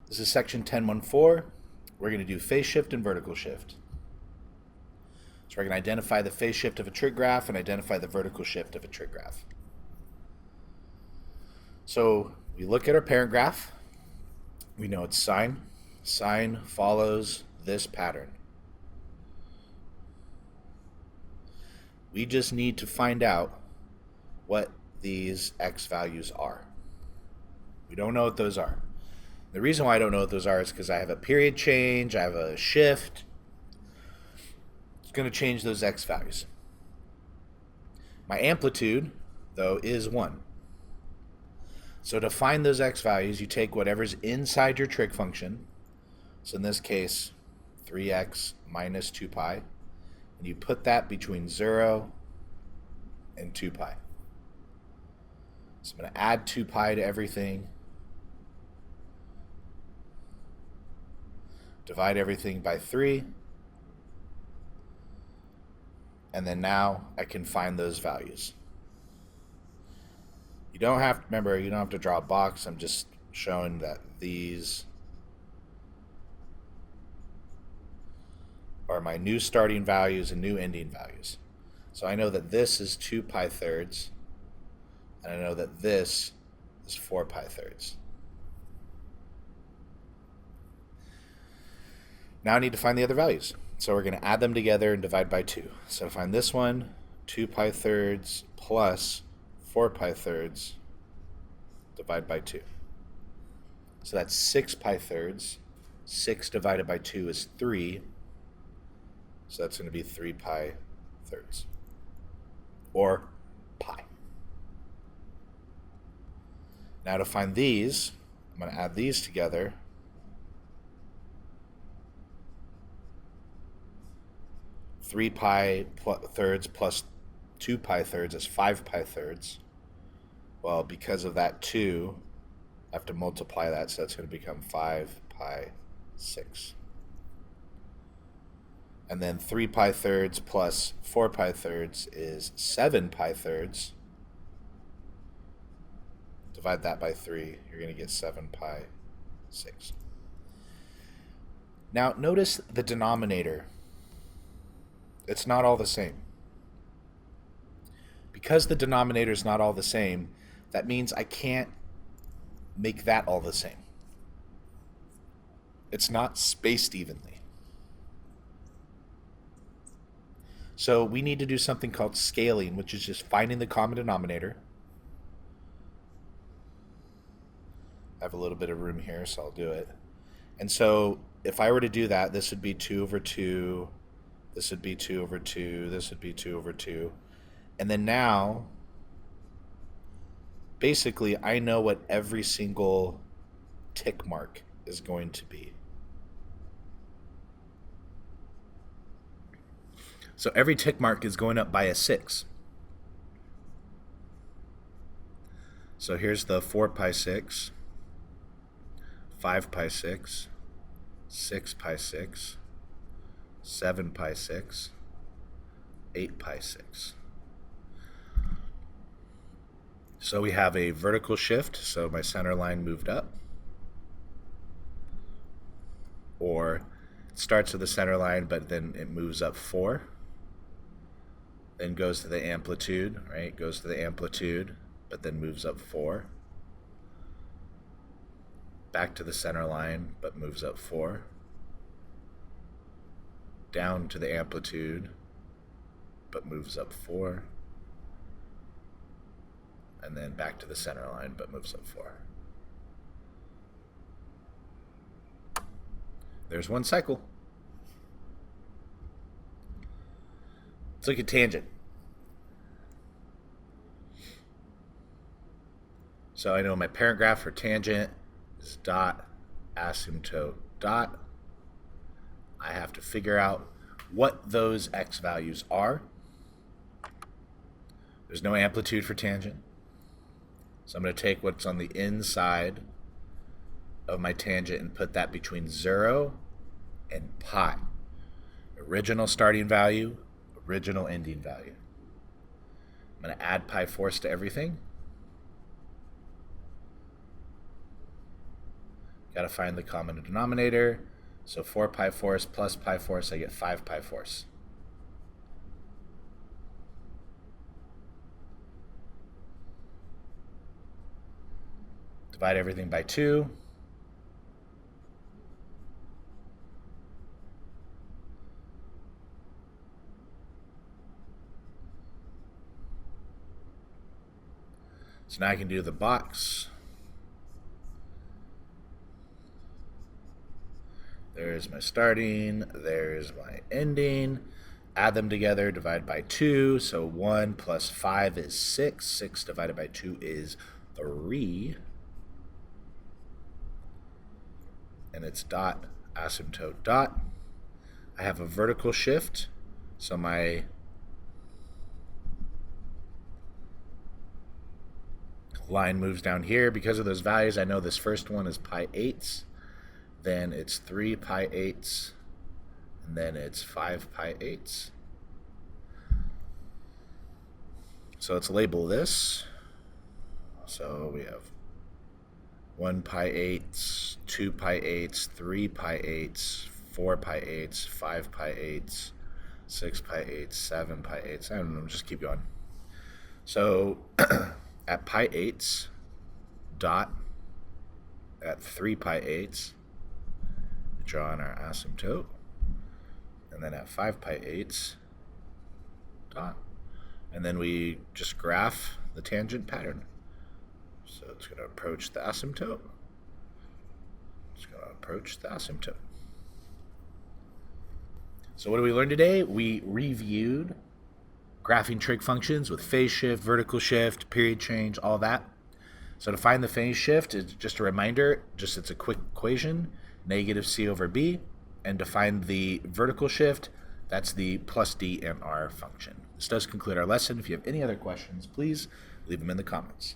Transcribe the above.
This is section 10.1.4. We're going to do phase shift and vertical shift. So we're going to identify the phase shift of a trig graph and identify the vertical shift of a trig graph. So we look at our parent graph. We know it's sine. Sine follows this pattern. We just need to find out what these x values are. We don't know what those are. The reason why I don't know what those are is because I have a period change, I have a shift. It's going to change those x values. My amplitude, though, is 1. So to find those x values, you take whatever's inside your trig function. So in this case, 3x minus 2 pi. And you put that between 0 and 2 pi. So I'm going to add 2 pi to everything. Divide everything by 3. And then now I can find those values. You don't have to, remember, you don't have to draw a box. I'm just showing that these are my new starting values and new ending values. So I know that this is 2 pi thirds, and I know that this is 4 pi thirds. Now I need to find the other values. So we're going to add them together and divide by 2. So to find this one, 2 pi thirds plus 4 pi thirds, divide by 2. So that's 6 pi thirds. 6 divided by 2 is 3. So that's going to be 3 pi thirds, or pi. Now to find these, I'm going to add these together. Three pi thirds plus 2 pi thirds is 5 pi thirds. Well, because of that 2, I have to multiply that, so that's going to become 5 pi 6. And then 3 pi thirds plus 4 pi thirds is 7 pi thirds. Divide that by 3, you're going to get 7 pi 6. Now notice the denominator. It's not all the same. Because the denominator is not all the same, that means I can't make that all the same. It's not spaced evenly. So we need to do something called scaling, which is just finding the common denominator. I have a little bit of room here, so I'll do it. And so if I were to do that, this would be 2 over 2. This would be 2 over 2. This would be 2 over 2. And then now, basically, I know what every single tick mark is going to be. So every tick mark is going up by a 6. So here's the 4 pi 6, 5 pi 6, 6 pi 6, 7 pi 6, 8 pi 6. So we have a vertical shift, so my center line moved up. Or it starts with the center line, but then it moves up 4. Then goes to the amplitude, right? Goes to the amplitude, but then moves up 4. Back to the center line, but moves up 4. Down to the amplitude, but moves up 4. And then back to the center line, but moves up 4. There's one cycle. Let's look at tangent. So I know my parent graph for tangent is dot asymptote dot. I have to figure out what those x values are. There's no amplitude for tangent. So I'm going to take what's on the inside of my tangent and put that between 0 and pi. Original starting value, original ending value. I'm going to add pi fourths to everything. Got to find the common denominator. So 4 pi fourths plus pi fourths, I get 5 pi fourths. Divide everything by 2. So now I can do the box. There's my starting, there's my ending. Add them together, divide by 2. So 1 plus 5 is 6. 6 divided by 2 is 3. And it's dot, asymptote, dot. I have a vertical shift, so my line moves down here. Because of those values, I know this first one is pi eighths, then it's 3 pi eighths, and then it's 5 pi eighths. So let's label this. So we have 1 pi eighths, 2 pi eighths, 3 pi eighths, 4 pi eighths, 5 pi eighths, 6 pi eighths, 7 pi eighths. I don't know, just keep going. So at pi eighths, dot, at 3 pi eighths, we draw on our asymptote. And then at 5 pi eighths, dot. And then we just graph the tangent pattern. So it's going to approach the asymptote. It's going to approach the asymptote. So what did we learn today? We reviewed graphing trig functions with phase shift, vertical shift, period change, all that. So to find the phase shift, it's just a reminder, it's a quick equation, negative c over b. And to find the vertical shift, that's the plus d and r function. This does conclude our lesson. If you have any other questions, please leave them in the comments.